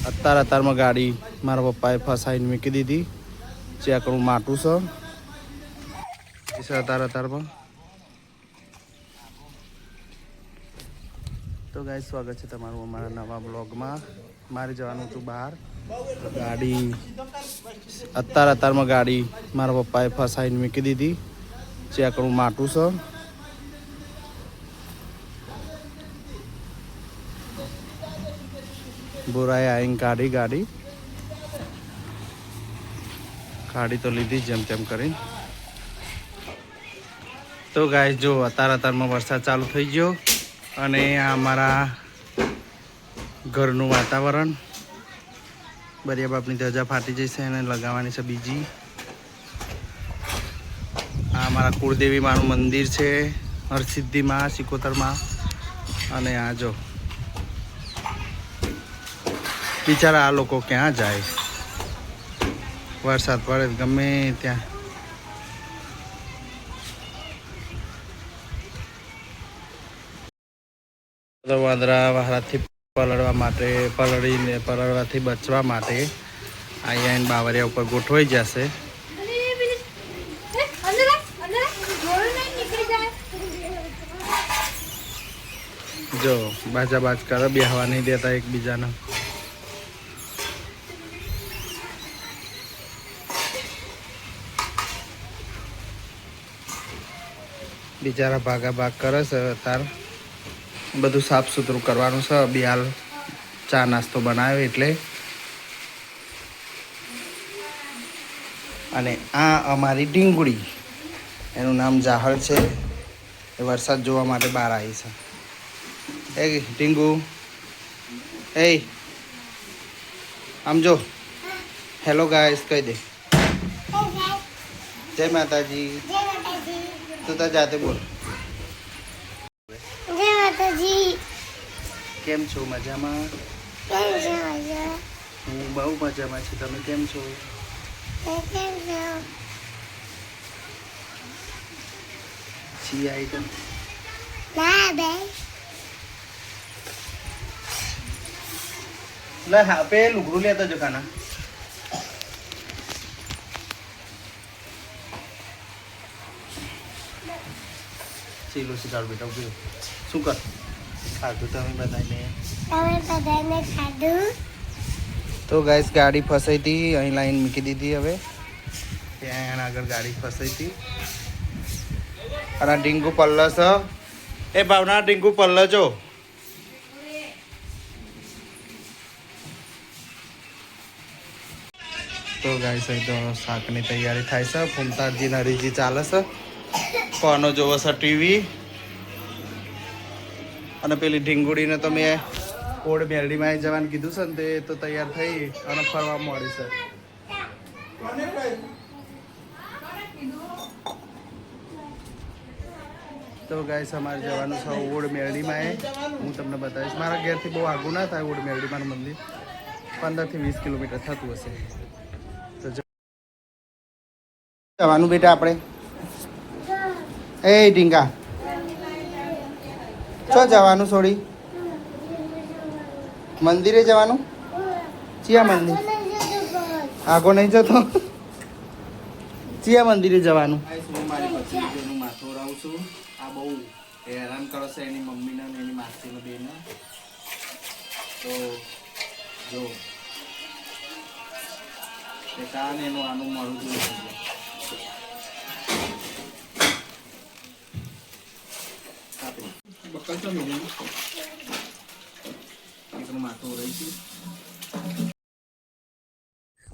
અત્યારમાં ગાડી મારા પપ્પાએ ફસાઈને મૂકી દીધી. ચેકનું માટું છે અત્યારમાં. તો ગાઈસ સ્વાગત છે તમારું અમારા નવા બ્લોગમાં. મારે જવાનું હતું બહાર. ગાડી અત્યારમાં ગાડી મારા પપ્પાએ ફસાઈને મૂકી દીધી. ચેકનું માટું છે. બોરાએ આવીને કાઢી ગાડી તો લીધી જેમ તેમ કરી. તો ગાઈસ જો અત્યારમાં વરસાદ ચાલુ થઈ ગયો અને આ અમારા ઘરનું વાતાવરણ. બરિયા બાપની ધજા ફાટી જશે અને લગાવવાની છે બીજી. આ અમારા કુળદેવી માનું મંદિર છે, હરસિદ્ધિમાં, સિકોતરમાં. અને આ જો બિચારા આ લોકો ક્યાં જાય, વરસાદ પડે ગમે ત્યાં. વાંદરા વાહરાથી પલળવાથી બચવા માટે અહીંયા બાવરિયા ઉપર ગોઠવાઈ જશે. જો બાજ કરે, બેહવા નહીં દેતા એકબીજાને. બિચારા ભાગ કરે છે. તાર બધું સાફ સુથરું કરવાનું છે. બિહાલ ચા નાસ્તો બનાવ્યો એટલે. અને આ અમારી ઢીંગુડી, એનું નામ જાહર છે. એ વરસાદ જોવા માટે બહાર આવી છે. એ ઢીંગુ, એ આમ જો, હેલો ગાઈસ કહી દે. જય માતાજી. તું તો જાતે બોલ. કેમ છો? મજામાં? હું બહુ મજામાં છું. તમે કેમ છો? છી આઈટમ લે હા પે લુગડું લેતો જો ખાના. ચીલો શીખાડ બેટા ઉભી. શું કર ખાધું તમે બધાને ખાધું. તો ગાઈસ ગાડી ફસાઈ હતી, અહીં લાઈન મૂકી દીધી. હવે ત્યાં આગળ ગાડી ફસાઈ હતી. અને ડીંગુ પલ્લો છે. એ ભાવના ડીંગુ પલ્લો જો. તો ગાઈસ અહીં તો શાકની તૈયારી થાય છે. ફૂમતાજી હરીજી ચાલે છે. કોનો જોવો છે ટીવી. અને પેલી ઢીંગુડીને તો મેં કોડ મેરડીમાં જવાનું કીધું છે ને, તે તો તૈયાર થઈ અને ફરવા મળી છે. તો ગાઈસ અમારે જવાનું છે ઓડ મેરડીમાં. હું તમને બતાવીશ. મારા ઘેરથી બહુ આગું ના થાય ઓડ મેરડીમાનું મંદિર. 15 થી 20 કિલોમીટર થતું હશે. તો જવાનું બેટા આપણે. એ ઢીંગા ચો જવાનું? છોડી મંદિરે જવાનું. ચિયા મંદિર? આગો નહીં જતો. ચિયા મંદિરે જવાનું? હું મારી ભત્રીજીનું માથું રાવું છું. આ બહુ હેરાન કરે છે એની મમ્મીને અને એની માસીને બેને. તો જો એ કાન એનું આનું મળું જોઈએ.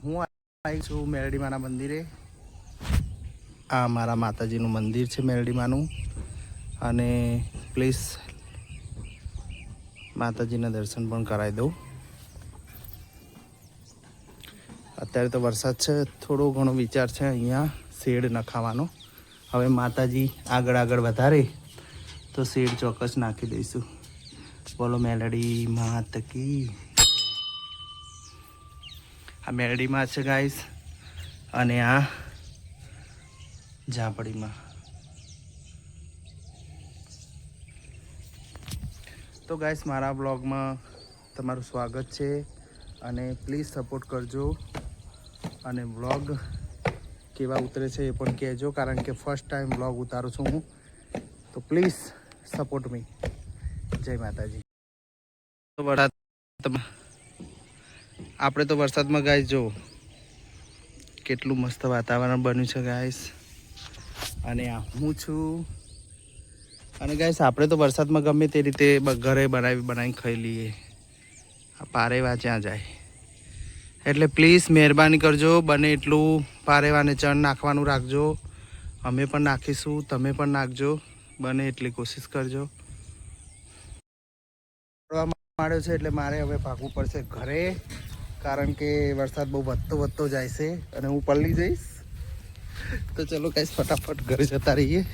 હું આવી છું મેરડીમાના મંદિરે. આ મારા માતાજીનું મંદિર છે મેરડીમાનું. અને પ્લીઝ માતાજીના દર્શન પણ કરાવી દઉં. અત્યારે તો વરસાદ છે. થોડો ઘણો વિચાર છે અહીંયા શેડ નખાવાનો. હવે માતાજી આગળ વધારે તો શેડ ચોક્કસ નાખી દઈશું. બોલો મેલડી માત કી. આ મેરડીમાં છે ગાઈસ. અને આ ઝાપડીમાં. તો ગાઈસ મારા બ્લોગમાં તમારું સ્વાગત છે અને પ્લીઝ સપોર્ટ કરજો અને બ્લોગ કેવા ઉતરે છે એ પણ કહેજો કારણ કે ફર્સ્ટ ટાઈમ બ્લોગ ઉતારું છું હું તો પ્લીઝ સપોર્ટ મી જય માતાજી તો આપણે તો વરસાદમાં ગાઈસ જો કેટલું મસ્ત વાતાવરણ બન્યું છે ગાઈસ અને હું છું અને ગાઈસ આપણે તો વરસાદમાં ગમે તે રીતે ઘરે બનાવીને ખાઈ લઈએ આ પારેવા ત્યાં જાય એટલે પ્લીઝ મહેરબાની કરજો બને એટલું પારેવાને ચણ નાખવાનું રાખજો અમે પણ નાખીશું તમે પણ નાખજો બને એટલી કોશિશ કરજો માંડ્યો છે એટલે મારે હવે ભાગવું પડશે ઘરે કારણ કે વરસાદ બહુ વધતો જાય છે અને હું પલળી જઈશ તો ચલો ગાઈસ ફટાફટ ઘરે જતા રહીએ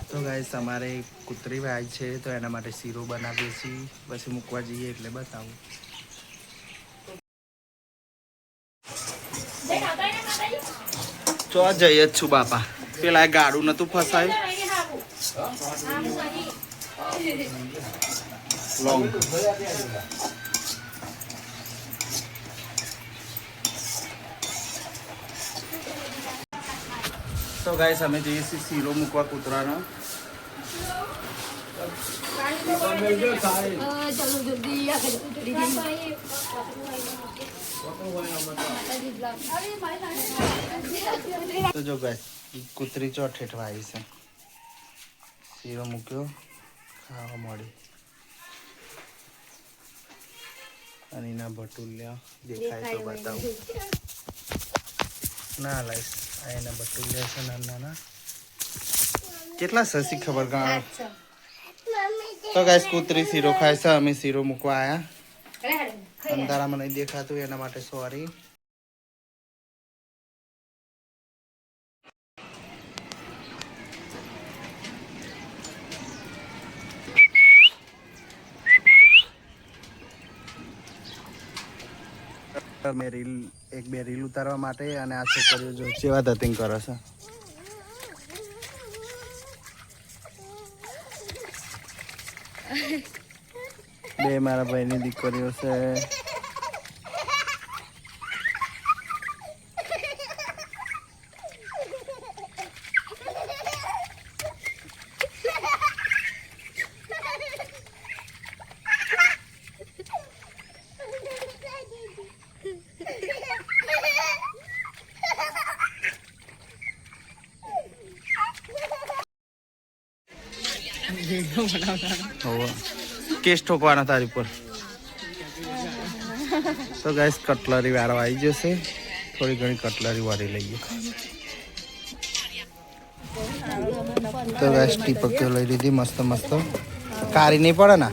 તો ગાઈસ અમારે કૂતરી ભાઈ છે તો એના માટે શીરો બનાવીએ છીએ પછી મૂકવા જઈએ એટલે બતાવું ચો જઈએ જ છું બાપા પેલા ગાડું નતું ફસાયું લોંગ તો ગાઈસ અમે જઈએ છીએ શીરો મૂકવા કૂતરાનો તો જો ગાઈસ કૂતરી ચો ઠેઠવા આવી છે શીરો મૂક્યો ખાવા મળી અને એના ભટુલ્યા દેખાય તો બતાવું ના લાઈશ આ એના ભટુલ્યા છે નાના કેટલા સસી ખબર ગાણ તો ગાઈસ કૂતરી શીરો ખાય છે અમે શીરો મૂકવા આવ્યા અંધારામાં નહીં દેખાતું એના માટે સોરી મેં એક બે રીલ ઉતારવા માટે અને આ છોકરીઓ જો સેવા ધતિંગ કરે છે બે મારા ભાઈની દીકરીઓ છે કેસ ઠોકવાના તારી પર તો ગાઈસ કટલરી વાળવા આવી જશે થોડી ઘણી કટલરી વાળી લઈએ તો ગાઈસ ટીપકીઓ લઈ લીધી મસ્ત મસ્ત કારી નહીં પડે ને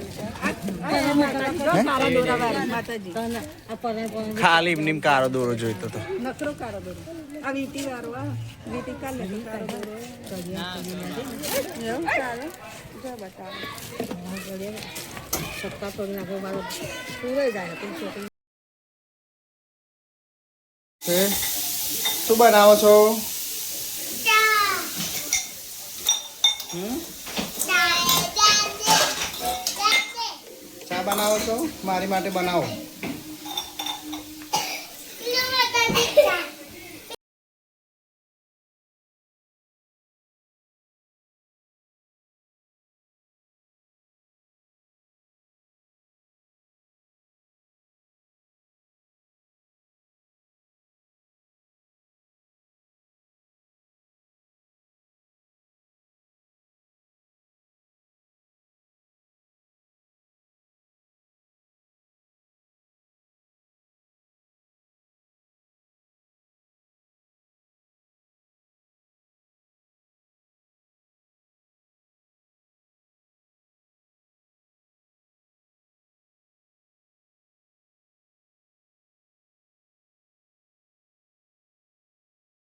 ખાલી એમની કાળો દોરો જોઈતો હતો શું બનાવો છો ચા બનાવો છો મારી માટે બનાવો